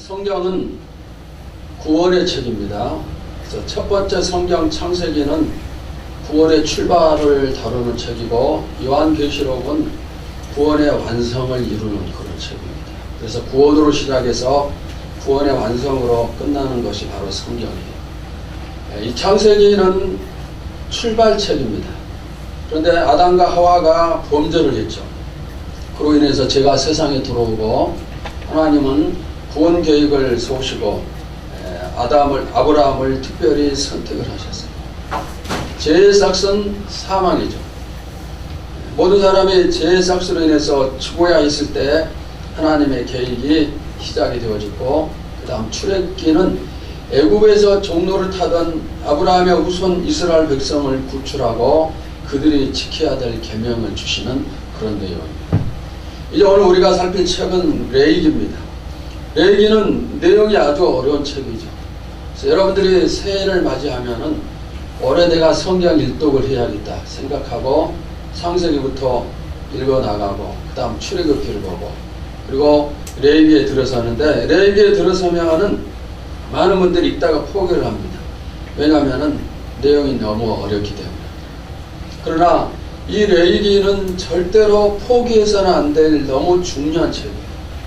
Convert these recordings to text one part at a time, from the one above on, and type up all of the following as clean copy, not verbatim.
성경은 구원의 책입니다. 그래서 첫 번째 성경 창세기는 구원의 출발을 다루는 책이고, 요한계시록은 구원의 완성을 이루는 그런 책입니다. 그래서 구원으로 시작해서 구원의 완성으로 끝나는 것이 바로 성경이에요. 이 창세기는 출발책입니다. 그런데 아담과 하와가 범죄를 했죠. 그로 인해서 죄가 세상에 들어오고, 하나님은 구원 계획을 세우시고 아브라함을 특별히 선택을 하셨어요. 죄의 삭은 사망이죠. 모든 사람이 죄의 삭으로 인해서 죽어야 했을 때 하나님의 계획이 시작이 되어졌고, 그 다음 출애굽기는 애굽에서 종로를 타던 아브라함의 후손 이스라엘 백성을 구출하고 그들이 지켜야 될 계명을 주시는 그런 내용입니다. 이제 오늘 우리가 살필 책은 레위기입니다. 레위기는 내용이 아주 어려운 책이죠. 그래서 여러분들이 새해를 맞이하면은 올해 내가 성경 일독을 해야겠다 생각하고 창세기부터 읽어나가고, 그 다음 출애굽기를 보고, 그리고 레위기에 들어서는데, 레위기에 들어서면은 많은 분들이 읽다가 포기를 합니다. 왜냐하면은 내용이 너무 어렵기 때문에. 그러나 이 레위기는 절대로 포기해서는 안 될 너무 중요한 책이에요.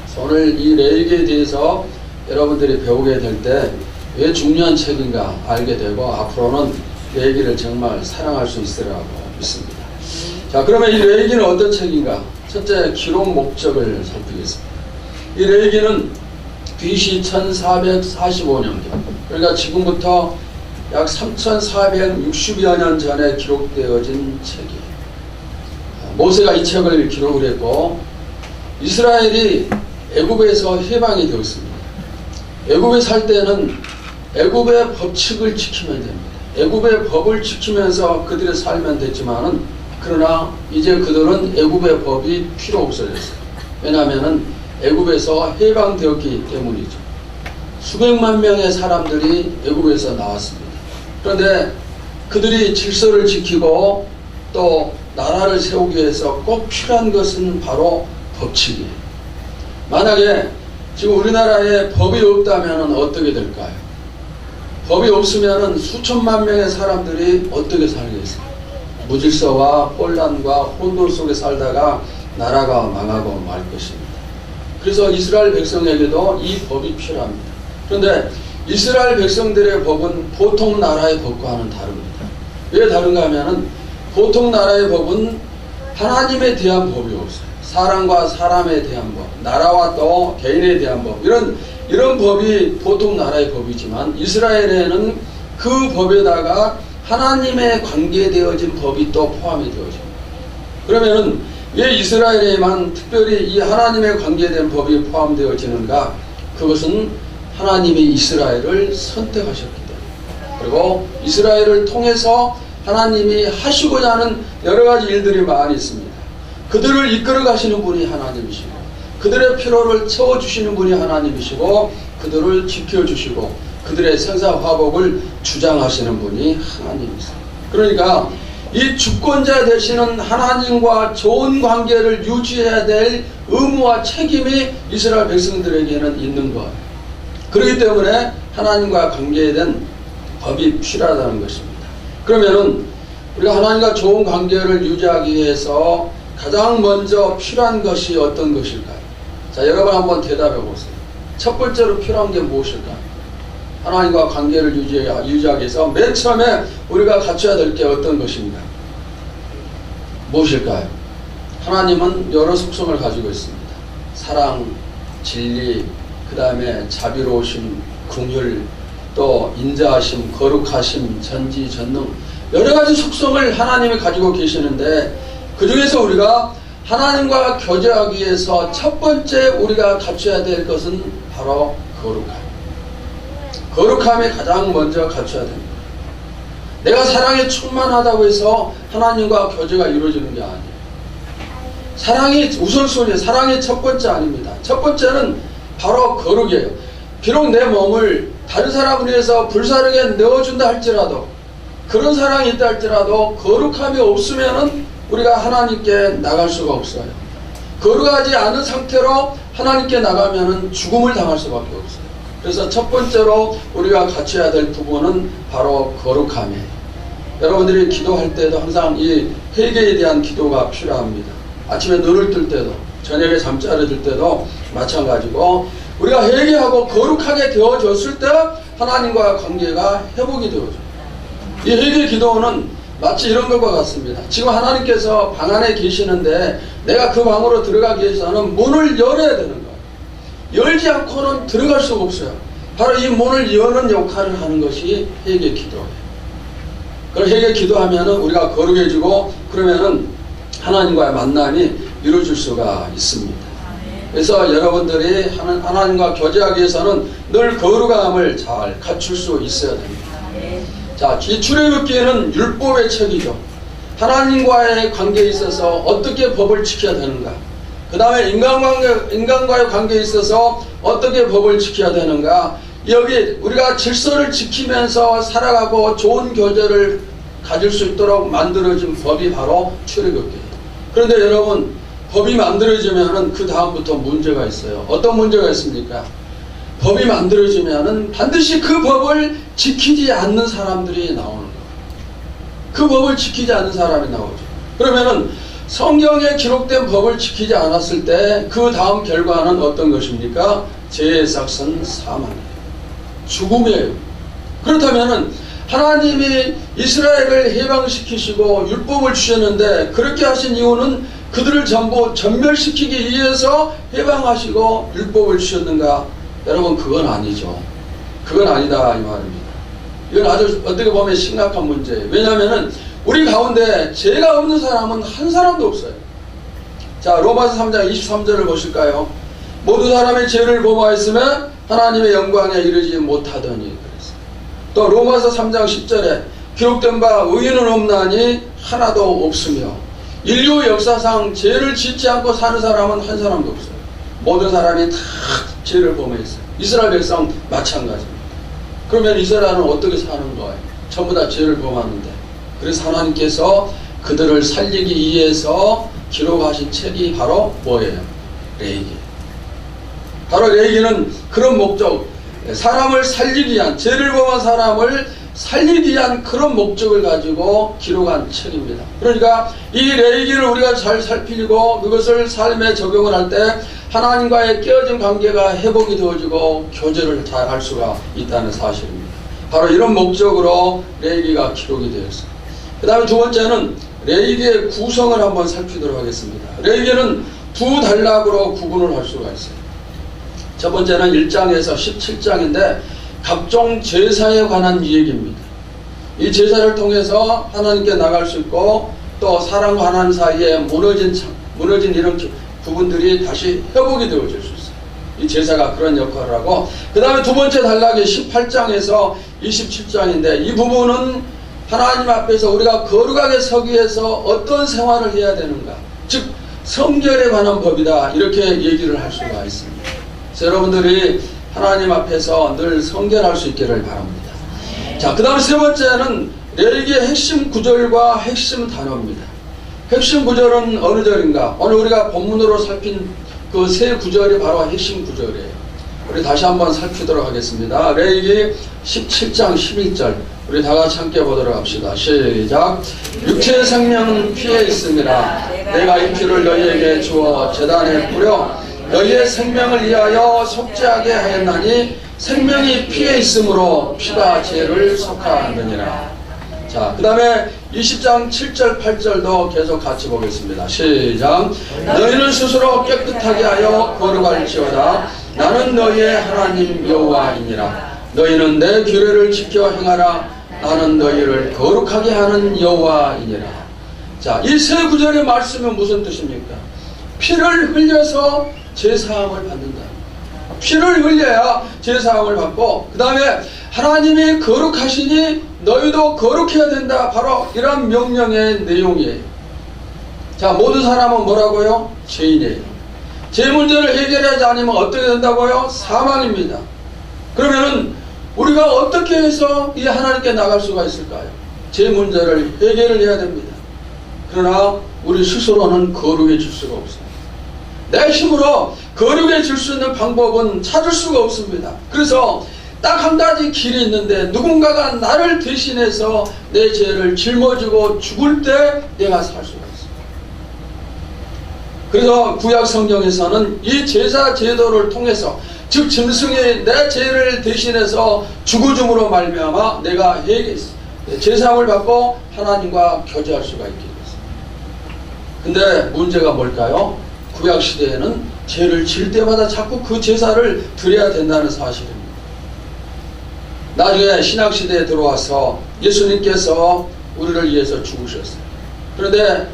그래서 오늘 이 레위기에 대해서 여러분들이 배우게 될 때 왜 중요한 책인가 알게 되고, 앞으로는 레위기를 정말 사랑할 수 있으리라고 믿습니다. 자, 그러면 이 레위기는 어떤 책인가? 첫째, 기록 목적을 살피겠습니다. 이 레위기는 BC 1445년경, 그러니까 지금부터 약 3460여 년 전에 기록되어진 책이에요. 모세가 이 책을 기록을 했고, 이스라엘이 애굽에서 해방이 되었습니다. 애굽에 살 때는 애굽의 법칙을 지키면 됩니다. 애굽의 법을 지키면서 그들이 살면 됐지만은, 그러나 이제 그들은 애굽의 법이 필요 없어졌어요. 왜냐하면은 애굽에서 해방되었기 때문이죠. 수백만 명의 사람들이 애굽에서 나왔습니다. 그런데 그들이 질서를 지키고 또 나라를 세우기 위해서 꼭 필요한 것은 바로 법칙이에요. 만약에 지금 우리나라에 법이 없다면 어떻게 될까요? 법이 없으면 수천만 명의 사람들이 어떻게 살겠어요? 무질서와 혼란과 혼돈 속에 살다가 나라가 망하고 말 것입니다. 그래서 이스라엘 백성에게도 이 법이 필요합니다. 그런데 이스라엘 백성들의 법은 보통 나라의 법과는 다릅니다. 왜 다른가 하면은, 보통 나라의 법은 하나님에 대한 법이 없어요. 사람과 사람에 대한 법, 나라와 또 개인에 대한 법, 이런 법이 보통 나라의 법이지만, 이스라엘에는 그 법에다가 하나님에 관계되어진 법이 또 포함이 되어집니다. 그러면은 왜 이스라엘에만 특별히 이 하나님에 관계된 법이 포함되어지는가? 그것은 하나님이 이스라엘을 선택하셨기 때문에, 그리고 이스라엘을 통해서 하나님이 하시고자 하는 여러 가지 일들이 많이 있습니다. 그들을 이끌어 가시는 분이 하나님이시고, 그들의 필요를 채워주시는 분이 하나님이시고, 그들을 지켜주시고 그들의 생사화복을 주장하시는 분이 하나님이세요. 그러니까 이 주권자 되시는 하나님과 좋은 관계를 유지해야 될 의무와 책임이 이스라엘 백성들에게는 있는 거예요. 그렇기 때문에 하나님과 관계된 법이 필요하다는 것입니다. 그러면은 우리가 하나님과 좋은 관계를 유지하기 위해서 가장 먼저 필요한 것이 어떤 것일까요? 자, 여러분 한번 대답해 보세요. 첫 번째로 필요한 게 무엇일까요? 하나님과 관계를 유지하기 위해서 맨 처음에 우리가 갖춰야 될 게 어떤 것입니까? 무엇일까요? 하나님은 여러 속성을 가지고 있습니다. 사랑, 진리, 그 다음에 자비로우심, 긍휼, 또 인자하심, 거룩하심, 전지전능, 여러 가지 속성을 하나님이 가지고 계시는데, 그 중에서 우리가 하나님과 교제하기 위해서 첫 번째 우리가 갖춰야 될 것은 바로 거룩함. 거룩함이 가장 먼저 갖춰야 됩니다. 내가 사랑에 충만하다고 해서 하나님과 교제가 이루어지는 게 아니에요. 사랑이 우선순위예요. 사랑이 첫 번째 아닙니다. 첫 번째는 바로 거룩이에요. 비록 내 몸을 다른 사람을 위해서 불사르게 넣어준다 할지라도, 그런 사랑이 있다 할지라도 거룩함이 없으면은 우리가 하나님께 나갈 수가 없어요. 거룩하지 않은 상태로 하나님께 나가면은 죽음을 당할 수밖에 없어요. 그래서 첫 번째로 우리가 갖춰야 될 부분은 바로 거룩함이에요. 여러분들이 기도할 때도 항상 이 회개에 대한 기도가 필요합니다. 아침에 눈을 뜰 때도, 저녁에 잠자리 들 때도 마찬가지고, 우리가 회개하고 거룩하게 되어졌을 때 하나님과 관계가 회복이 되어져요. 이 회개 기도는 마치 이런 것과 같습니다. 지금 하나님께서 방 안에 계시는데 내가 그 방으로 들어가기 위해서는 문을 열어야 되는 거예요. 열지 않고는 들어갈 수가 없어요. 바로 이 문을 여는 역할을 하는 것이 회개 기도예요. 그럼 회개 기도하면은 우리가 거룩해지고, 그러면은 하나님과의 만남이 이루어질 수가 있습니다. 그래서 여러분들이 하나님과 교제하기 위해서는 늘 거룩함을 잘 갖출 수 있어야 됩니다. 자, 이 출애굽기에는 율법의 책이죠. 하나님과의 관계에 있어서 어떻게 법을 지켜야 되는가, 그 다음에 인간과의 관계에 있어서 어떻게 법을 지켜야 되는가, 여기 우리가 질서를 지키면서 살아가고 좋은 교제를 가질 수 있도록 만들어진 법이 바로 출애굽기예요. 그런데 여러분, 법이 만들어지면은 그 다음부터 문제가 있어요. 어떤 문제가 있습니까? 법이 만들어지면은 반드시 그 법을 지키지 않는 사람들이 나오는 거예요. 그 법을 지키지 않는 사람이 나오죠. 그러면은 성경에 기록된 법을 지키지 않았을 때 그 다음 결과는 어떤 것입니까? 죄의 삭은 사망이에요. 죽음이에요. 그렇다면은 하나님이 이스라엘을 해방시키시고 율법을 주셨는데, 그렇게 하신 이유는 그들을 전부 전멸시키기 위해서 해방하시고 율법을 주셨는가? 여러분, 그건 아니죠. 그건 아니다 이 말입니다. 이건 아주 어떻게 보면 심각한 문제예요. 왜냐하면 우리 가운데 죄가 없는 사람은 한 사람도 없어요. 자, 로마서 3장 23절을 보실까요? 모두 사람의 죄를 범하였으면 하나님의 영광에 이르지 못하더니 그랬어요. 또 로마서 3장 10절에 기록된 바 의인은 없나니 하나도 없으며, 인류 역사상 죄를 짓지 않고 사는 사람은 한 사람도 없어요. 모든 사람이 다 죄를 범했어요. 이스라엘 백성 마찬가지입니다. 그러면 이스라엘은 어떻게 사는 거예요? 전부 다 죄를 범하는데. 그래서 하나님께서 그들을 살리기 위해서 기록하신 책이 바로 뭐예요? 레위기. 바로 레위기는 그런 목적, 사람을 살리기 위한, 죄를 범한 사람을 살리기 위한 그런 목적을 가지고 기록한 책입니다. 그러니까 이 레위기를 우리가 잘 살피고 그것을 삶에 적용을 할 때 하나님과의 깨어진 관계가 회복이 되어지고 교제를 잘 할 수가 있다는 사실입니다. 바로 이런 목적으로 레위기가 기록이 되었습니다. 그 다음에 두 번째는 레위기의 구성을 한번 살피도록 하겠습니다. 레위기는 두 단락으로 구분을 할 수가 있어요. 첫 번째는 1장에서 17장인데 각종 제사에 관한 이야기입니다. 이 제사를 통해서 하나님께 나갈 수 있고, 또 사람과 하나님 사이에 무너진 이런 부분들이 다시 회복이 되어질 수 있어요. 이 제사가 그런 역할을 하고, 그 다음에 두 번째 단락이 18장에서 27장인데 이 부분은 하나님 앞에서 우리가 거룩하게 서기 위해서 어떤 생활을 해야 되는가, 즉 성결에 관한 법이다, 이렇게 얘기를 할 수가 있습니다. 그래서 여러분들이 하나님 앞에서 늘 성결할 수 있기를 바랍니다. 자, 그 다음 세 번째는 레위기의 핵심 구절과 핵심 단어입니다. 핵심 구절은 어느 절인가? 오늘 우리가 본문으로 살핀 그 세 구절이 바로 핵심 구절이에요. 우리 다시 한번 살피도록 하겠습니다. 레위기 17장 11절 우리 다 같이 함께 보도록 합시다. 시작. 육체의 생명은 피에 있음이라. 내가 이 피를 너희에게 주어 제단에 뿌려 너희의 생명을 위하여 속죄하게 하였나니 생명이 피에 있으므로 피가 죄를 속하느니라. 자, 그 다음에 20장 7절 8절도 계속 같이 보겠습니다. 시작. 너희는 스스로 깨끗하게 하여 거룩할지어다. 나는 너희의 하나님 여호와이니라. 너희는 내 규례를 지켜 행하라. 나는 너희를 거룩하게 하는 여호와이니라. 자, 이 세 구절의 말씀은 무슨 뜻입니까? 피를 흘려서 제사함을 받는다. 피를 흘려야 제사함을 받고, 그 다음에 하나님이 거룩하시니 너희도 거룩해야 된다. 바로 이런 명령의 내용이에요. 자, 모든 사람은 뭐라고요? 죄인이에요. 죄 문제를 해결하지 않으면 어떻게 된다고요? 사망입니다. 그러면은 우리가 어떻게 해서 이 하나님께 나갈 수가 있을까요? 죄 문제를 해결을 해야 됩니다. 그러나 우리 스스로는 거룩해질 수가 없어요. 내 힘으로 거룩해질 수 있는 방법은 찾을 수가 없습니다. 그래서 딱 한 가지 길이 있는데, 누군가가 나를 대신해서 내 죄를 짊어지고 죽을 때 내가 살 수가 있습니다. 그래서 구약 성경에서는 이 제사 제도를 통해서, 즉 짐승이 내 죄를 대신해서 죽어줌으로 말미암아 내가 제사함을 받고 하나님과 교제할 수가 있게 됐습니다. 근데 문제가 뭘까요? 구약 시대에는 죄를 질 때마다 자꾸 그 제사를 드려야 된다는 사실입니다. 나중에 신약시대에 들어와서 예수님께서 우리를 위해서 죽으셨어요. 그런데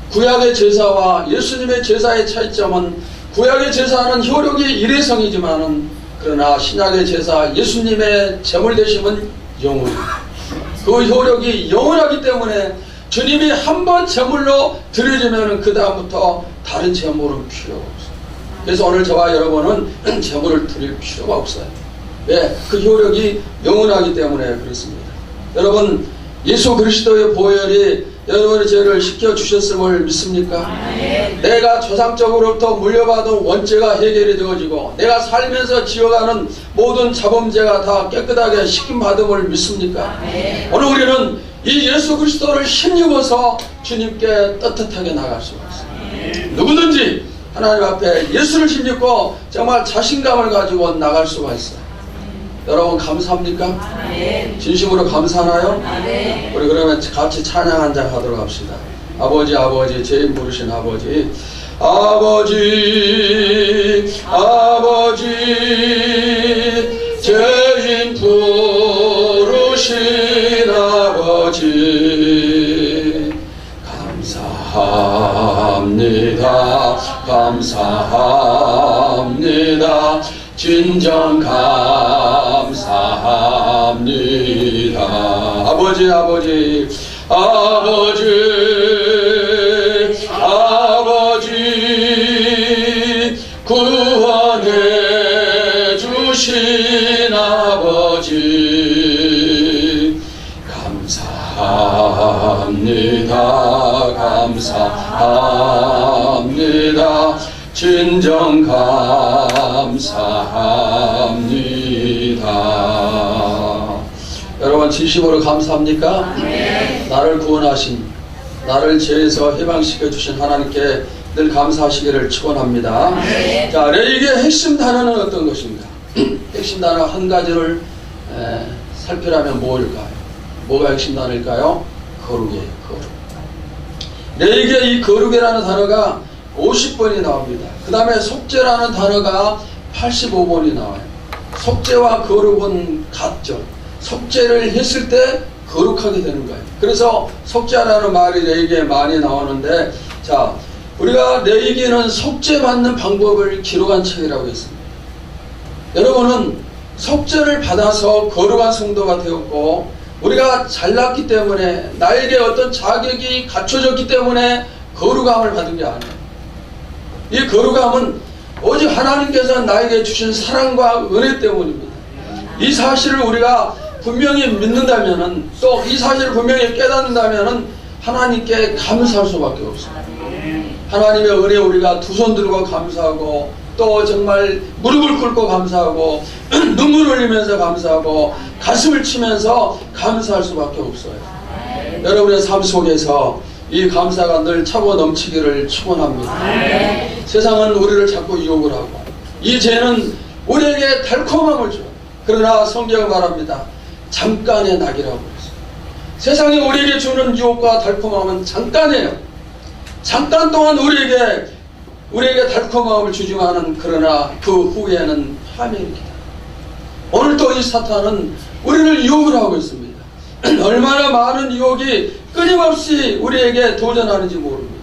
구약의 제사와 예수님의 제사의 차이점은, 구약의 제사는 효력이 일회성이지만은, 그러나 신약의 제사, 예수님의 제물 되심은 영원합니다. 그 효력이 영원하기 때문에 주님이 한 번 제물로 드려지면 그 다음부터 다른 제물은 필요가 없어요. 그래서 오늘 저와 여러분은 제물을 드릴 필요가 없어요. 왜? 그 효력이 영원하기 때문에 그렇습니다. 여러분, 예수 그리스도의 보혈이 여러분의 죄를 씻겨주셨음을 믿습니까? 내가 조상적으로부터 물려받은 원죄가 해결이 되어지고 내가 살면서 지어가는 모든 자범죄가 다 깨끗하게 씻김받음을 믿습니까? 오늘 우리는 이 예수 그리스도를 힘입어서 주님께 떳떳하게 나갈 수가 있습니다. 누구든지 하나님 앞에 예수를 힘입고 정말 자신감을 가지고 나갈 수가 있어요. 여러분 감사합니까? 진심으로 감사하나요? 우리 그러면 같이 찬양 한 장 하도록 합시다. 아버지, 아버지, 죄인 부르신 아버지, 아버지, 아버지, 죄인 부르신 아버지, 감사합니다, 감사합니다, 진정 감사합니다. 아버지, 아버지, 아버지, 아버지, 구원해 주신 아버지, 감사합니다, 감사합니다, 진정 감사합니다. 여러분 진심으로 감사합니까? 나를 구원하신, 나를 죄에서 해방시켜 주신 하나님께 늘 감사하시기를 축원합니다. 자, 레위기의 핵심 단어는 어떤 것인가? 핵심 단어 한 가지를 살피라면 뭘까요? 뭐가 핵심 단어일까요? 거룩이에요. 거룩. 레위기의 이 거룩이라는 단어가 50번이 나옵니다. 그 다음에 속죄라는 단어가 85번이 나와요. 속죄와 거룩은 같죠. 속죄를 했을 때 거룩하게 되는 거예요. 그래서 속죄라는 말이 레위기에 많이 나오는데, 자, 우리가 레위기는 속죄받는 방법을 기록한 책이라고 했습니다. 여러분은 속죄를 받아서 거룩한 성도가 되었고, 우리가 잘났기 때문에, 나에게 어떤 자격이 갖춰졌기 때문에 거룩함을 받은 게 아니에요. 이 거룩함은 오직 하나님께서 나에게 주신 사랑과 은혜 때문입니다. 이 사실을 우리가 분명히 믿는다면은, 또 이 사실을 분명히 깨닫는다면은 하나님께 감사할 수밖에 없습니다. 하나님의 은혜 우리가 두 손 들고 감사하고, 또 정말 무릎을 꿇고 감사하고, 눈물 흘리면서 감사하고, 가슴을 치면서 감사할 수밖에 없어요. 여러분의 삶 속에서 이 감사가 늘 차고 넘치기를 축원합니다. 세상은 우리를 자꾸 유혹을 하고, 이 죄는 우리에게 달콤함을 줘요. 그러나 성경은 말합니다. 잠깐의 낙이라고 그랬어요. 세상이 우리에게 주는 유혹과 달콤함은 잠깐이에요. 잠깐 동안 우리에게 달콤함을 주지만은, 그러나 그 후에는 파멸이다. 오늘 또 이 사탄은 우리를 유혹을 하고 있습니다. 얼마나 많은 유혹이 끊임없이 우리에게 도전하는지 모릅니다.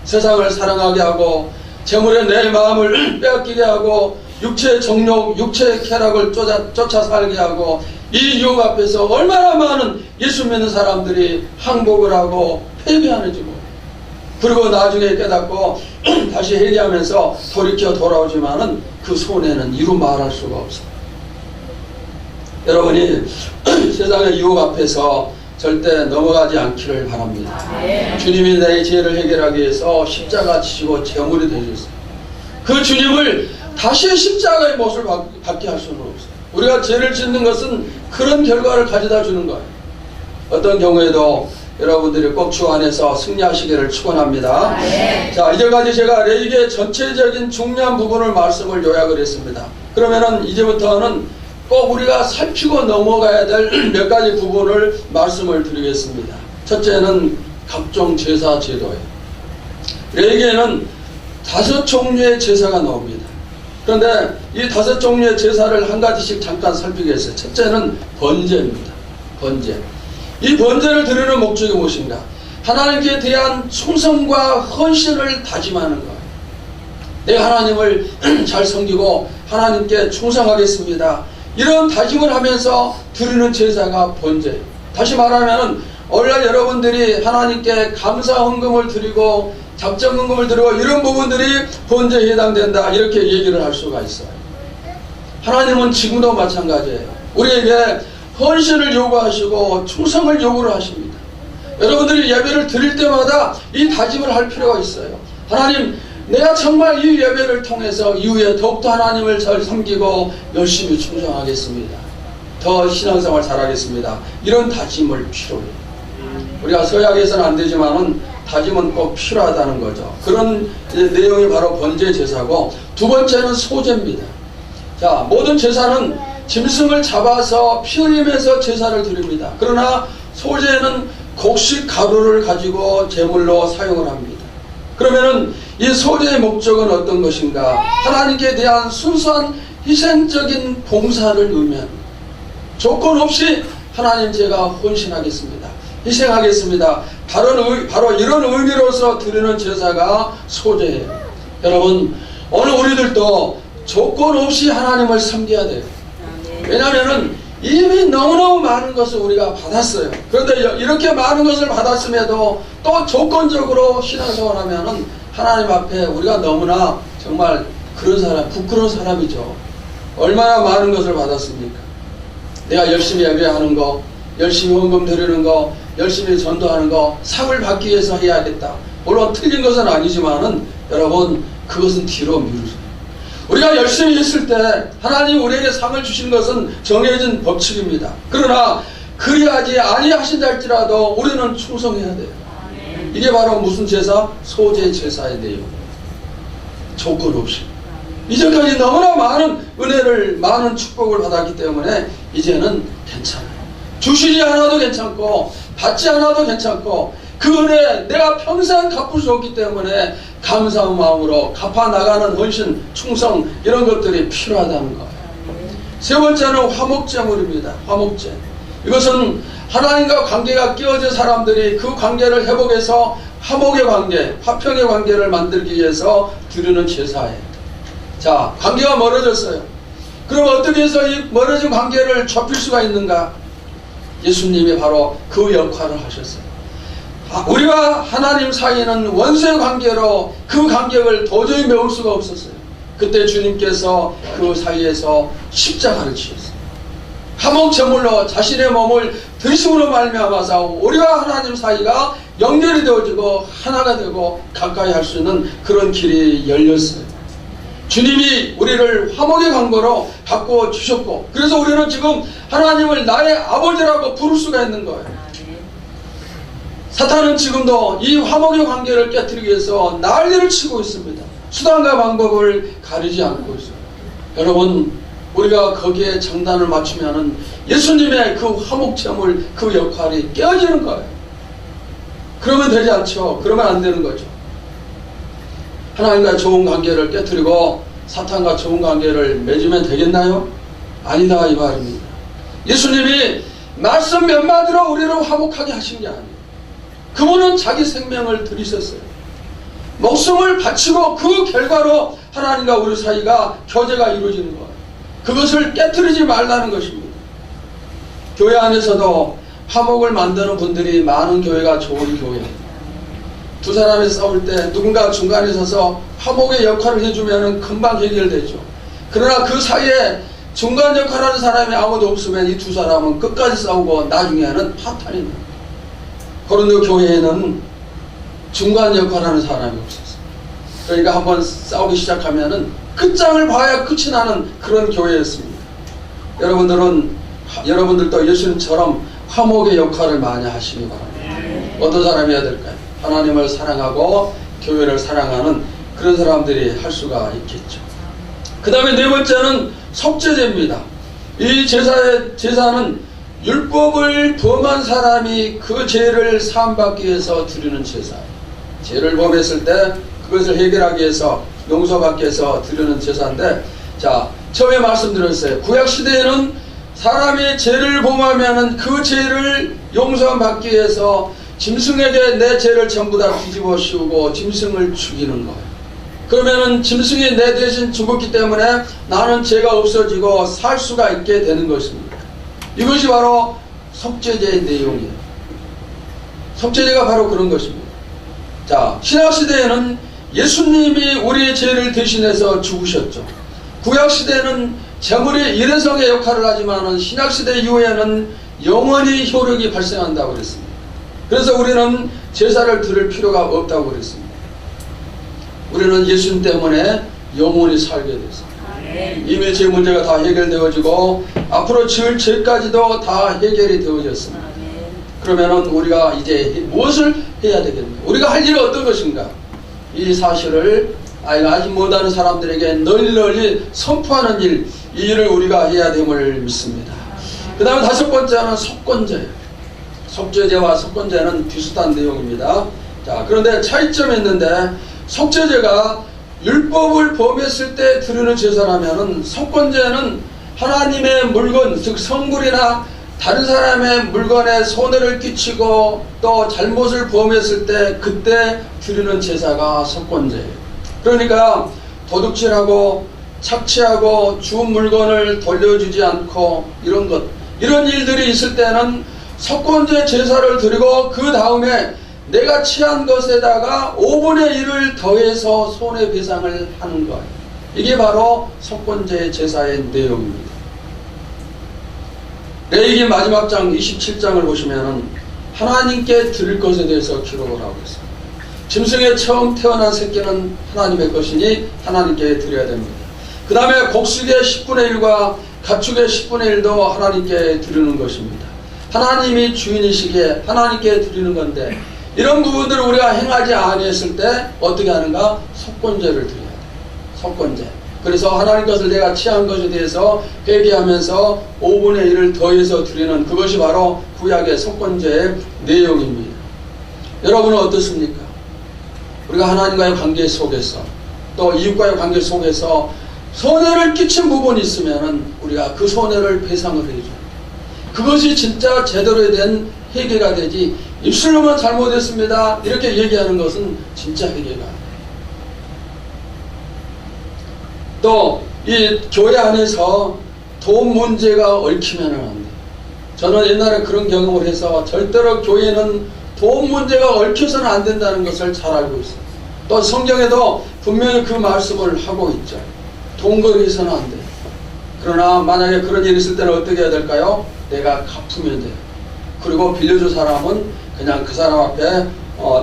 세상을 사랑하게 하고, 재물에 내 마음을 빼앗기게 하고, 육체의 정욕, 육체의 쾌락을 쫓아 살게 하고, 이 유혹 앞에서 얼마나 많은 예수 믿는 사람들이 항복을 하고 패배하는지 모릅니다. 그리고 나중에 깨닫고 다시 회개하면서 돌이켜 돌아오지만은 그 손해는 이루 말할 수가 없어요. 여러분이 세상의 유혹 앞에서 절대 넘어가지 않기를 바랍니다. 주님이 내 죄를 해결하기 위해서 십자가 지시고 제물이 되셨어요. 그 그 주님을 다시 십자가의 못을 받게 할 수는 없어요. 우리가 죄를 짓는 것은 그런 결과를 가져다 주는 거예요. 어떤 경우에도 여러분들이 꼭 주 안에서 승리하시기를 축원합니다. 자, 이제까지 제가 레위기의 전체적인 중요한 부분을 말씀을 요약을 했습니다. 그러면은 이제부터는 꼭 우리가 살피고 넘어가야 될 몇 가지 부분을 말씀을 드리겠습니다. 첫째는 각종 제사 제도예요. 레위기에는 5종류의 제사가 나옵니다. 그런데 이 5종류의 제사를 한 가지씩 잠깐 살피겠어요. 첫째는 번제입니다. 번제. 이 번제를 드리는 목적이 무엇인가? 하나님께 대한 충성과 헌신을 다짐하는 거예요. 내가 하나님을 잘 섬기고 하나님께 충성하겠습니다. 이런 다짐을 하면서 드리는 제사가 번제예요. 다시 말하면 오늘날 여러분들이 하나님께 감사 헌금을 드리고 작정 헌금을 드리고 이런 부분들이 번제에 해당된다, 이렇게 얘기를 할 수가 있어요. 하나님은 지금도 마찬가지예요. 우리에게 헌신을 요구하시고 충성을 요구를 하십니다. 여러분들이 예배를 드릴 때마다 이 다짐을 할 필요가 있어요. 하나님, 내가 정말 이 예배를 통해서 이후에 더욱더 하나님을 잘 섬기고 열심히 충성하겠습니다. 더 신앙생활 잘하겠습니다. 이런 다짐을 필요해요. 우리가 서약에서는 안 되지만은 다짐은 꼭 필요하다는 거죠. 그런 내용이 바로 번제 제사고, 두 번째는 소제입니다. 자, 모든 제사는 짐승을 잡아서 피 흘리면서 제사를 드립니다. 그러나 소제는 곡식 가루를 가지고 제물로 사용을 합니다. 그러면은 이 소제의 목적은 어떤 것인가? 하나님께 대한 순수한 희생적인 봉사를 의미합니다. 조건 없이 하나님, 제가 헌신하겠습니다. 희생하겠습니다. 바로 이런 의미로서 드리는 제사가 소제예요. 여러분, 오늘 우리들도 조건 없이 하나님을 섬겨야 돼요. 왜냐하면 이미 너무너무 많은 것을 우리가 받았어요. 그런데 이렇게 많은 것을 받았음에도 또 조건적으로 신앙생활하면 하나님 앞에 우리가 너무나 정말 그런 사람, 부끄러운 사람이죠. 얼마나 많은 것을 받았습니까? 내가 열심히 예배하는 거, 열심히 헌금 드리는 거, 열심히 전도하는 거, 상을 받기 위해서 해야겠다. 물론 틀린 것은 아니지만은 여러분, 그것은 뒤로 미루세요. 우리가 열심히 했을 때 하나님 우리에게 상을 주신 것은 정해진 법칙입니다. 그러나 그리하지 아니하신다 할지라도 우리는 충성해야 돼요. 이게 바로 무슨 제사? 소제 제사의 내용. 조건 없이. 이전까지 너무나 많은 은혜를, 많은 축복을 받았기 때문에 이제는 괜찮아요. 주시지 않아도 괜찮고 받지 않아도 괜찮고, 그 은혜 내가 평생 갚을 수 없기 때문에 감사한 마음으로 갚아나가는 헌신, 충성, 이런 것들이 필요하다는 거예요. 세 번째는 화목제물입니다. 화목제. 이것은 하나님과 관계가 끼어진 사람들이 그 관계를 회복해서 화목의 관계, 화평의 관계를 만들기 위해서 드리는 제사예요. 자, 관계가 멀어졌어요. 그럼 어떻게 해서 이 멀어진 관계를 좁힐 수가 있는가? 예수님이 바로 그 역할을 하셨어요. 우리와 하나님 사이는 원수의 관계로 그 간격을 도저히 메울 수가 없었어요. 그때 주님께서 그 사이에서 십자가를 지었어요. 화목제물로 자신의 몸을 드심으로 말미암아서 우리와 하나님 사이가 연결이 되어지고 하나가 되고 가까이 할 수 있는 그런 길이 열렸어요. 주님이 우리를 화목의 관계로 바꿔 주셨고, 그래서 우리는 지금 하나님을 나의 아버지라고 부를 수가 있는 거예요. 사탄은 지금도 이 화목의 관계를 깨뜨리기 위해서 난리를 치고 있습니다. 수단과 방법을 가리지 않고 있어요. 여러분, 우리가 거기에 장단을 맞추면은 예수님의 그 화목제물, 그 역할이 깨어지는 거예요. 그러면 되지 않죠. 그러면 안 되는 거죠. 하나님과 좋은 관계를 깨뜨리고 사탄과 좋은 관계를 맺으면 되겠나요? 아니다, 이 말입니다. 예수님이 말씀 몇 마디로 우리를 화목하게 하신 게 아니에요. 그분은 자기 생명을 들이셨어요. 목숨을 바치고 그 결과로 하나님과 우리 사이가 교제가 이루어지는 거예요. 그것을 깨뜨리지 말라는 것입니다. 교회 안에서도 화목을 만드는 분들이 많은 교회가 좋은 교회예요. 두 사람이 싸울 때 누군가 중간에 서서 화목의 역할을 해주면 금방 해결되죠. 그러나 그 사이에 중간 역할을 하는 사람이 아무도 없으면 이 두 사람은 끝까지 싸우고 나중에는 파탄이 나요. 고린도 교회에는 중간 역할을 하는 사람이 없었어요. 그러니까 한번 싸우기 시작하면은 끝장을 봐야 끝이 나는 그런 교회였습니다. 여러분들도 예수님처럼 화목의 역할을 많이 하시기 바랍니다. 어떤 사람이 해야 될까요? 하나님을 사랑하고 교회를 사랑하는 그런 사람들이 할 수가 있겠죠. 그 다음에 네 번째는 속죄제입니다. 이 제사는 율법을 범한 사람이 그 죄를 사함받기 위해서 드리는 제사예요. 죄를 범했을 때 그것을 해결하기 위해서 용서받기 위해서 드리는 제사인데, 자, 처음에 말씀드렸어요. 구약시대에는 사람이 죄를 범하면 그 죄를 용서받기 위해서 짐승에게 내 죄를 전부 다 뒤집어 씌우고 짐승을 죽이는 거예요. 그러면은 짐승이 내 대신 죽었기 때문에 나는 죄가 없어지고 살 수가 있게 되는 것입니다. 이것이 바로 속죄제의 내용이에요. 속죄제가 바로 그런 것입니다. 자, 신약시대에는 예수님이 우리의 죄를 대신해서 죽으셨죠. 구약시대에는 제물이 일회성의 역할을 하지만 신약시대 이후에는 영원히 효력이 발생한다고 그랬습니다. 그래서 우리는 제사를 드릴 필요가 없다고 그랬습니다. 우리는 예수님 때문에 영원히 살게 됐습니다. 이미 죄 문제가 다 해결되어지고 앞으로 지을 죄까지도 다 해결이 되어졌습니다. 그러면은 우리가 이제 무엇을 해야 되겠는가? 우리가 할 일은 어떤 것인가? 이 사실을 아직 못하는 사람들에게 널리 선포하는 일, 이 일을 우리가 해야 됨을 믿습니다. 그 다음에 다섯 번째는 속건제예요. 속죄제와 속건제는 비슷한 내용입니다. 자, 그런데 차이점이 있는데, 속죄제가 율법을 범했을 때 드리는 제사라면은 속건제는 하나님의 물건, 즉 성물이나 다른 사람의 물건에 손해를 끼치고 또 잘못을 범했을 때 그때 드리는 제사가 속건제예요. 그러니까 도둑질하고 착취하고 주운 물건을 돌려주지 않고 이런 일들이 있을 때는 속건제 제사를 드리고 그 다음에 내가 취한 것에다가 5분의 1을 더해서 손해배상을 하는 거예요. 이게 바로 속건제 제사의 내용입니다. 레위기 마지막 장 27장을 보시면은 하나님께 드릴 것에 대해서 기록을 하고 있습니다. 짐승의 처음 태어난 새끼는 하나님의 것이니 하나님께 드려야 됩니다. 그 다음에 곡식의 10분의 1과 가축의 10분의 1도 하나님께 드리는 것입니다. 하나님이 주인이시기에 하나님께 드리는 건데, 이런 부분들을 우리가 행하지 아니했을 때 어떻게 하는가? 속건제를 드려야 돼요. 속건제. 그래서 하나님 것을 내가 취한 것에 대해서 회개하면서 5분의 1을 더해서 드리는 그것이 바로 구약의 속건제의 내용입니다. 여러분은 어떻습니까? 우리가 하나님과의 관계 속에서 또 이웃과의 관계 속에서 손해를 끼친 부분이 있으면 우리가 그 손해를 배상을 해줘요. 그것이 진짜 제대로 된 회개가 되지, 입술로만 잘못했습니다 이렇게 얘기하는 것은 진짜 회개가 아니에요. 또 이 교회 안에서 돈 문제가 얽히면 안 돼요. 저는 옛날에 그런 경험을 해서 절대로 교회는 돈 문제가 얽혀서는 안 된다는 것을 잘 알고 있어요. 또 성경에도 분명히 그 말씀을 하고 있죠. 돈거리해서는 안 돼요. 그러나 만약에 그런 일이 있을 때는 어떻게 해야 될까요? 내가 갚으면 돼요. 그리고 빌려준 사람은 그냥 그 사람 앞에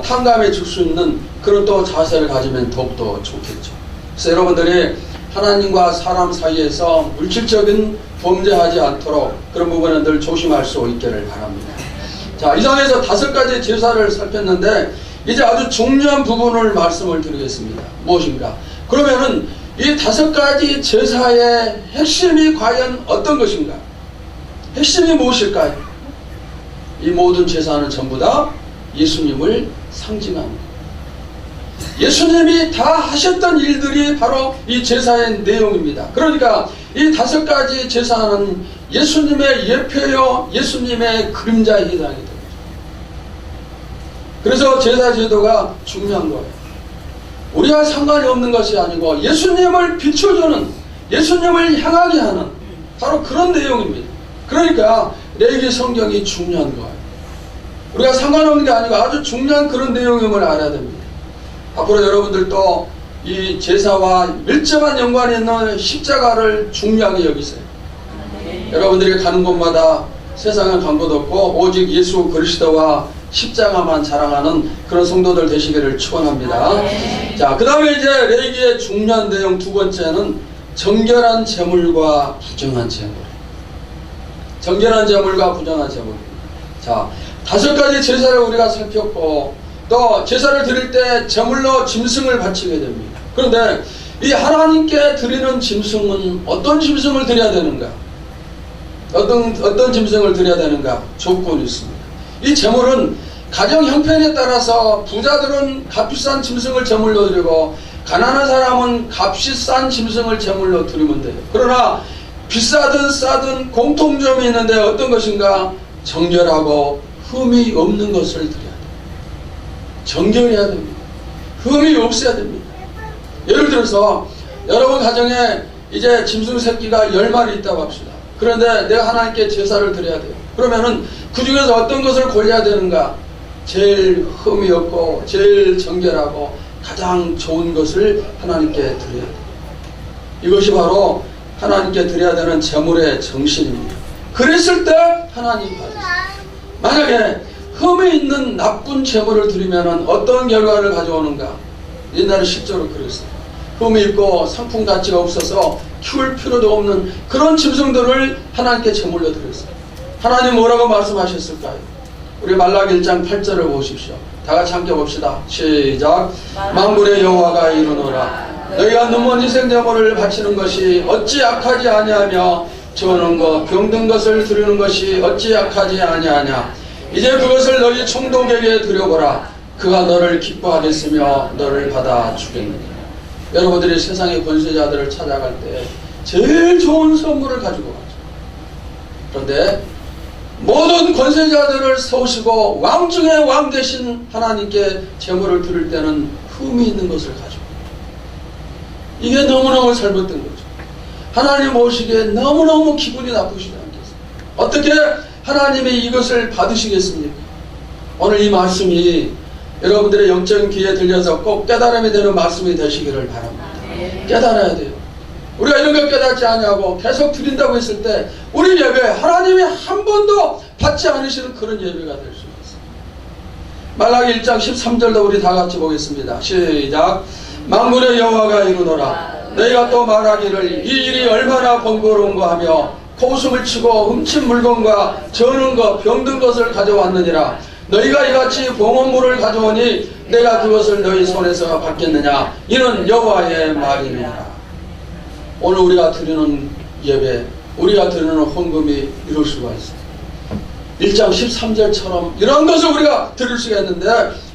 탕감해 줄 수 있는 그런 또 자세를 가지면 더욱더 좋겠죠. 그래서 여러분들이 하나님과 사람 사이에서 물질적인 범죄하지 않도록 그런 부분은 늘 조심할 수 있기를 바랍니다. 자, 이상해서 5가지 제사를 살폈는데 이제 아주 중요한 부분을 말씀을 드리겠습니다. 무엇인가? 그러면은 이 5가지 제사의 핵심이 과연 어떤 것인가? 핵심이 무엇일까요? 이 모든 제사는 전부 다 예수님을 상징합니다. 예수님이 다 하셨던 일들이 바로 이 제사의 내용입니다. 그러니까 이 5가지 제사는 예수님의 예표요, 예수님의 그림자에 해당이 됩니다. 그래서 제사 제도가 중요한 거예요. 우리와 상관이 없는 것이 아니고 예수님을 비춰주는, 예수님을 향하게 하는 바로 그런 내용입니다. 그러니까 레위기 성경이 중요한 거예요. 우리가 상관없는 게 아니고 아주 중요한 그런 내용임을 알아야 됩니다. 앞으로 여러분들도 이 제사와 밀접한 연관이 있는 십자가를 중요하게 여기세요. 여러분들이 가는 곳마다 세상에 간 곳 없고 오직 예수 그리스도와 십자가만 자랑하는 그런 성도들 되시기를 축원합니다. 자, 그 다음에 이제 레위기의 중요한 내용 두 번째는 정결한 제물과 부정한 제물. 정결한 제물과 부정한 제물. 자, 5가지 제사를 우리가 살폈고, 또 제사를 드릴 때 제물로 짐승을 바치게 됩니다. 그런데 이 하나님께 드리는 짐승은 어떤 짐승을 드려야 되는가? 어떤 짐승을 드려야 되는가? 조건이 있습니다. 이 제물은 가정 형편에 따라서 부자들은 값비싼 짐승을 제물로 드리고, 가난한 사람은 값이 싼 짐승을 제물로 드리면 돼요. 그러나 비싸든 싸든 공통점이 있는데 어떤 것인가? 정결하고 흠이 없는 것을 드려야 돼요. 정결해야 됩니다. 흠이 없어야 됩니다. 예를 들어서 여러분 가정에 이제 짐승 새끼가 10마리 있다고 합시다. 그런데 내가 하나님께 제사를 드려야 돼요. 그러면은 그 중에서 어떤 것을 골라야 되는가? 제일 흠이 없고 제일 정결하고 가장 좋은 것을 하나님께 드려야 돼요. 이것이 바로 하나님께 드려야 되는 제물의 정신입니다. 그랬을 때 하나님 받으세요. 만약에 흠이 있는 나쁜 제물을 드리면 어떤 결과를 가져오는가? 옛날에 실제로 그랬어요. 흠이 있고 상품 가치가 없어서 키울 필요도 없는 그런 짐승들을 하나님께 제물로 드렸어요. 하나님 뭐라고 말씀하셨을까요? 우리 말라기 1장 8절을 보십시오. 다 같이 함께 봅시다. 시작. 만군의 여호와가 이르노라. 너희가 눈먼 희생제물을 바치는 것이 어찌 악하지 아니하며 저는 것 병든 것을 드리는 것이 어찌 악하지 아니하냐. 이제 그것을 너희 총독에게 드려보라. 그가 너를 기뻐하겠으며 너를 받아 주겠느니라. 여러분들이 세상의 권세자들을 찾아갈 때 제일 좋은 선물을 가지고 가죠. 그런데 모든 권세자들을 세우시고 왕 중에 왕 되신 하나님께 제물을 드릴 때는 흠이 있는 것을 가지고, 이게 너무너무 잘못된 거죠. 하나님 오시기에 너무너무 기분이 나쁘시지 않겠어요? 어떻게 하나님이 이것을 받으시겠습니까? 오늘 이 말씀이 여러분들의 영적인 귀에 들려서 꼭 깨달음이 되는 말씀이 되시기를 바랍니다. 깨달아야 돼요. 우리가 이런 걸 깨닫지 않냐고 계속 드린다고 했을 때 우리 예배 하나님이 한 번도 받지 않으시는 그런 예배가 될 수 있습니다. 말라기 1장 13절도 우리 다 같이 보겠습니다. 시작. 만군의 여호와가 이르노라. 너희가 또 말하기를 이 일이 얼마나 번거로운가 하며 코웃음을 치고 훔친 물건과 저는 것 병든 것을 가져왔느니라. 너희가 이같이 봉헌물을 가져오니 내가 그것을 너희 손에서 받겠느냐. 이는 여호와의 말이니라. 오늘 우리가 드리는 예배, 우리가 드리는 헌금이 이럴 수가 있어요. 1장 13절처럼 이런 것을 우리가 드릴 수가 있는데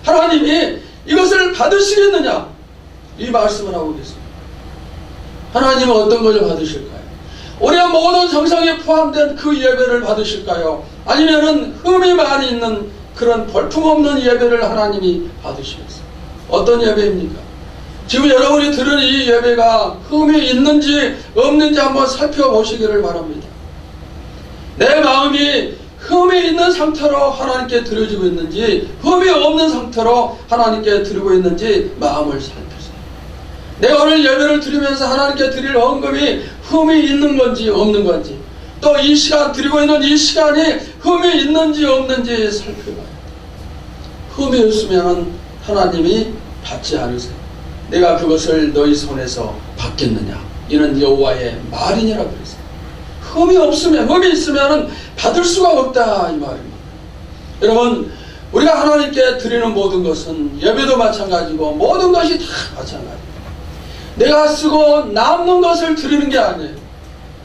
하나님이 이것을 받으시겠느냐? 이 말씀을 하고 계십니다. 하나님은 어떤 것을 받으실까요? 우리의 모든 정성이 포함된 그 예배를 받으실까요? 아니면은 흠이 많이 있는 그런 볼품없는 예배를 하나님이 받으시겠어요? 어떤 예배입니까? 지금 여러분이 들은 이 예배가 흠이 있는지 없는지 한번 살펴보시기를 바랍니다. 내 마음이 흠이 있는 상태로 하나님께 드려지고 있는지 흠이 없는 상태로 하나님께 드리고 있는지 마음을 살펴보세요. 내가 오늘 예배를 드리면서 하나님께 드릴 헌금이 흠이 있는 건지 없는 건지, 또 이 시간 드리고 있는 이 시간이 흠이 있는지 없는지 살펴봐요. 흠이 없으면 하나님이 받지 않으세요. 내가 그것을 너희 손에서 받겠느냐. 이는 여호와의 말이니라 그랬어요. 흠이 없으면, 흠이 있으면 받을 수가 없다 이 말입니다. 여러분, 우리가 하나님께 드리는 모든 것은 예배도 마찬가지고 모든 것이 다 마찬가지입니다. 내가 쓰고 남는 것을 드리는 게 아니에요.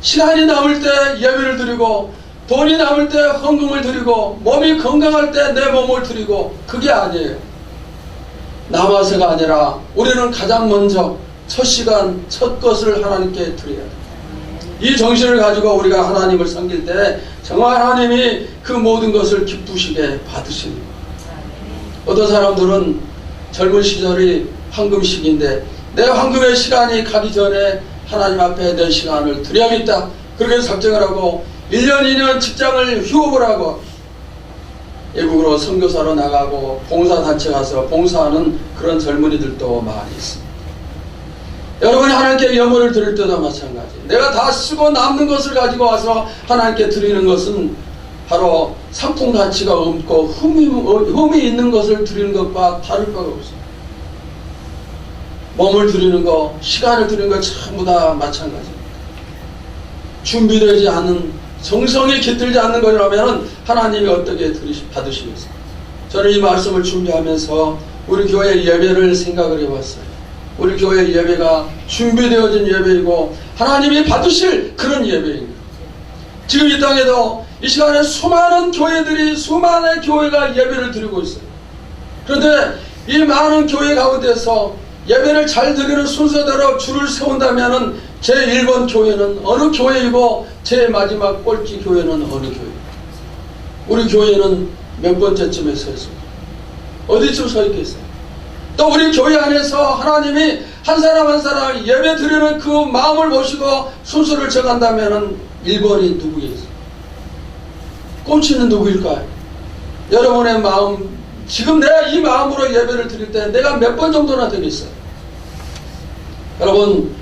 시간이 남을 때 예배를 드리고 돈이 남을 때 헌금을 드리고 몸이 건강할 때 내 몸을 드리고 그게 아니에요. 남아서가 아니라 우리는 가장 먼저 첫 시간 첫 것을 하나님께 드려야 돼요. 이 정신을 가지고 우리가 하나님을 섬길 때 정말 하나님이 그 모든 것을 기쁘시게 받으시는 거예요. 어떤 사람들은 젊은 시절이 황금시기인데 내 황금의 시간이 가기 전에 하나님 앞에 내 시간을 드려야겠다. 그렇게 작정을 하고 1년 2년 직장을 휴업을 하고 외국으로 선교사로 나가고 봉사단체 가서 봉사하는 그런 젊은이들도 많이 있습니다. 여러분이 하나님께 예물을 드릴 때도 마찬가지. 내가 다 쓰고 남는 것을 가지고 와서 하나님께 드리는 것은 바로 상품 가치가 없고 흠이 있는 것을 드리는 것과 다를 바가 없어요. 몸을 드리는 거, 시간을 드리는 거 전부 다 마찬가지입니다. 준비되지 않은, 정성이 깃들지 않는 거라면 하나님이 어떻게 받으시겠어요? 저는 이 말씀을 준비하면서 우리 교회 예배를 생각을 해봤어요. 우리 교회 예배가 준비되어진 예배이고 하나님이 받으실 그런 예배입니다. 지금 이 땅에도 이 시간에 수많은 교회들이, 수많은 교회가 예배를 드리고 있어요. 그런데 이 많은 교회 가운데서 예배를 잘 드리는 순서대로 줄을 세운다면 제 1번 교회는 어느 교회이고 제 마지막 꼴찌 교회는 어느 교회입니까? 우리 교회는 몇 번째쯤에 서 있습니까? 어디쯤 서 있겠어요? 또 우리 교회 안에서 하나님이 한 사람 한 사람 예배 드리는 그 마음을 보시고 순서를 정한다면 1번이 누구겠어요? 꼴찌는 누구일까요? 여러분의 마음, 지금 내가 이 마음으로 예배를 드릴 때 내가 몇 번 정도나 되겠어요? 여러분,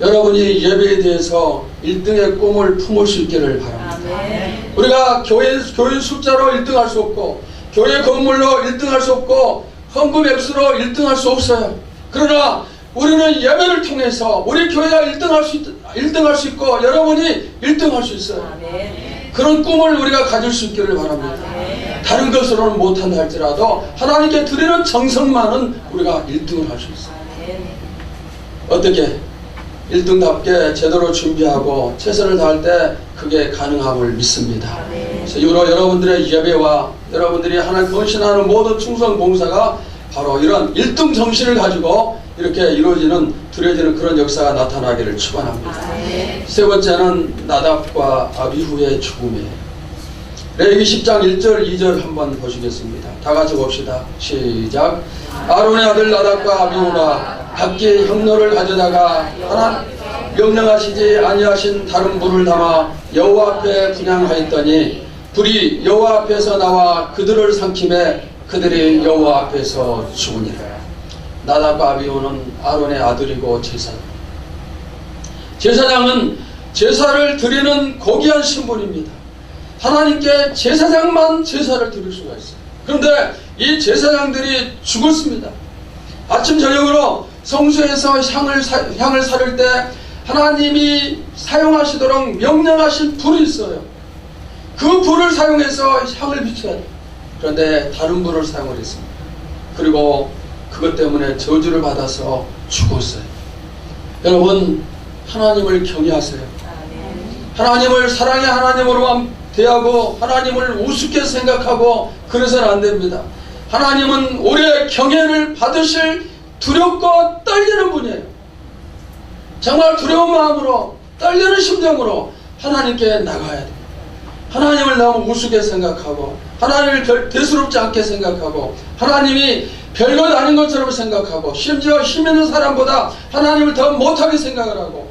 여러분이 예배에 대해서 1등의 꿈을 품을 수 있기를 바랍니다. 아멘. 우리가 교인 숫자로 1등할 수 없고 교회 건물로 1등할 수 없고 헌금 액수로 1등할 수 없어요. 그러나 우리는 예배를 통해서 우리 교회가 1등할 수 있고 여러분이 1등할 수 있어요. 아멘. 그런 꿈을 우리가 가질 수 있기를 바랍니다. 아멘. 다른 것으로는 못한다 할지라도 하나님께 드리는 정성만은 우리가 1등을 할 수 있어요. 아멘. 어떻게 1등답게 제대로 준비하고 최선을 다할 때 그게 가능함을 믿습니다. 그래서 여러분들의 예배와 여러분들이 하나님 헌신하는 모든 충성 봉사가 바로 이런 1등 정신을 가지고 이렇게 드려지는 그런 역사가 나타나기를 축원합니다. 세 번째는 나답과 아비후의 죽음이에요. 레위기 10장 1절 2절 한번 보시겠습니다. 다 같이 봅시다. 시작. 아론의 아들 나답과 아비후가 각기 향로를 가져다가 하나 명령하시지 아니하신 다른 불을 담아 여호와 앞에 분향하였더니 불이 여호와 앞에서 나와 그들을 삼킴에 그들이 여호와 앞에서 죽으니라. 나답과 아비후는 아론의 아들이고 제사장은 제사를 드리는 고귀한 신분입니다. 하나님께 제사장만 제사를 드릴 수가 있어요. 그런데 이 제사장들이 죽었습니다. 아침 저녁으로 성소에서 향을 사를 때 하나님이 사용하시도록 명령하신 불이 있어요. 그 불을 사용해서 향을 비춰야 돼요. 그런데 다른 불을 사용을 했습니다. 그리고 그것 때문에 저주를 받아서 죽었어요. 여러분, 하나님을 경외하세요. 하나님을 사랑의 하나님으로만 대하고 하나님을 우습게 생각하고 그래서는 안 됩니다. 하나님은 우리의 경외를 받으실 두렵고 떨리는 분이에요. 정말 두려운 마음으로 떨리는 심정으로 하나님께 나가야 돼요. 하나님을 너무 우습게 생각하고 하나님을 대수롭지 않게 생각하고 하나님이 별것 아닌 것처럼 생각하고 심지어 힘 있는 사람보다 하나님을 더 못하게 생각을 하고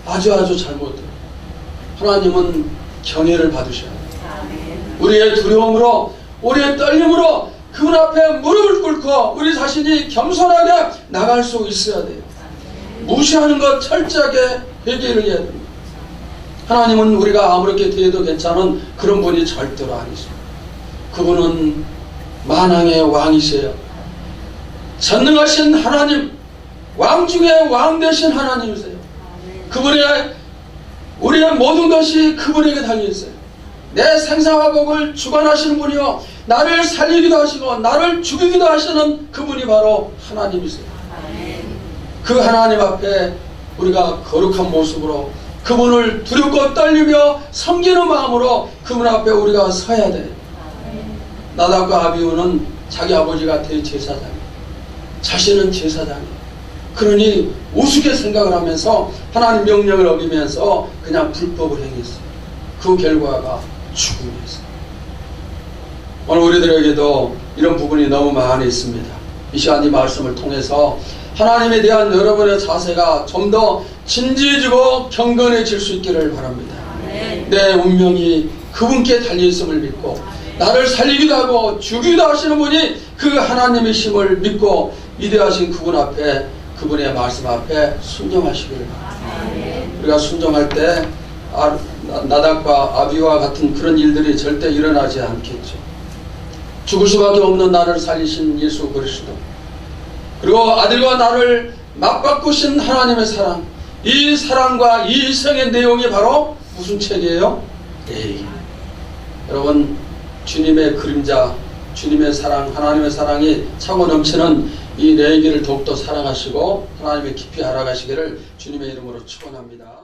아주 잘못해요. 하나님은 경외를 받으셔야 돼요. 우리의 두려움으로 우리의 떨림으로 그분 앞에 무릎을 꿇고 우리 자신이 겸손하게 나갈 수 있어야 돼요. 무시하는 것 철저하게 회개를 해야 됩니다. 하나님은 우리가 아무렇게 대해도 괜찮은 그런 분이 절대로 아니세요. 그분은 만왕의 왕이세요. 전능하신 하나님, 왕 중에 왕 되신 하나님이세요. 그분의 우리의 모든 것이 그분에게 달려있어요. 내 생사화복을 주관하시는 분이요 나를 살리기도 하시고 나를 죽이기도 하시는 그분이 바로 하나님이세요. 그 하나님 앞에 우리가 거룩한 모습으로 그분을 두렵고 떨리며 섬기는 마음으로 그분 앞에 우리가 서야 돼요. 나답과 아비후는 자기 아버지가 대제사장이에요. 자신은 제사장이에요. 그러니 우습게 생각을 하면서 하나님 명령을 어기면서 그냥 불법을 행했어요. 그 결과가 죽음이었어요. 오늘 우리들에게도 이런 부분이 너무 많이 있습니다. 이 시간 이 말씀을 통해서 하나님에 대한 여러분의 자세가 좀 더 진지해지고 경건해질 수 있기를 바랍니다. 내 운명이 그분께 달려있음을 믿고 나를 살리기도 하고 죽이기도 하시는 분이 그 하나님이심을 믿고 위대하신 그분 앞에 그분의 말씀 앞에 순종하시기를 바랍니다. 우리가 순종할 때 나답과 아비와 같은 그런 일들이 절대 일어나지 않겠죠. 죽을 수밖에 없는 나를 살리신 예수 그리스도, 그리고 아들과 나를 맞바꾸신 하나님의 사랑, 이 사랑과 이 이성의 내용이 바로 무슨 책이에요? 레위기. 여러분, 주님의 그림자, 주님의 사랑, 하나님의 사랑이 차고 넘치는 이 레위기를 더욱더 사랑하시고 하나님의 깊이 알아가시기를 주님의 이름으로 축원합니다.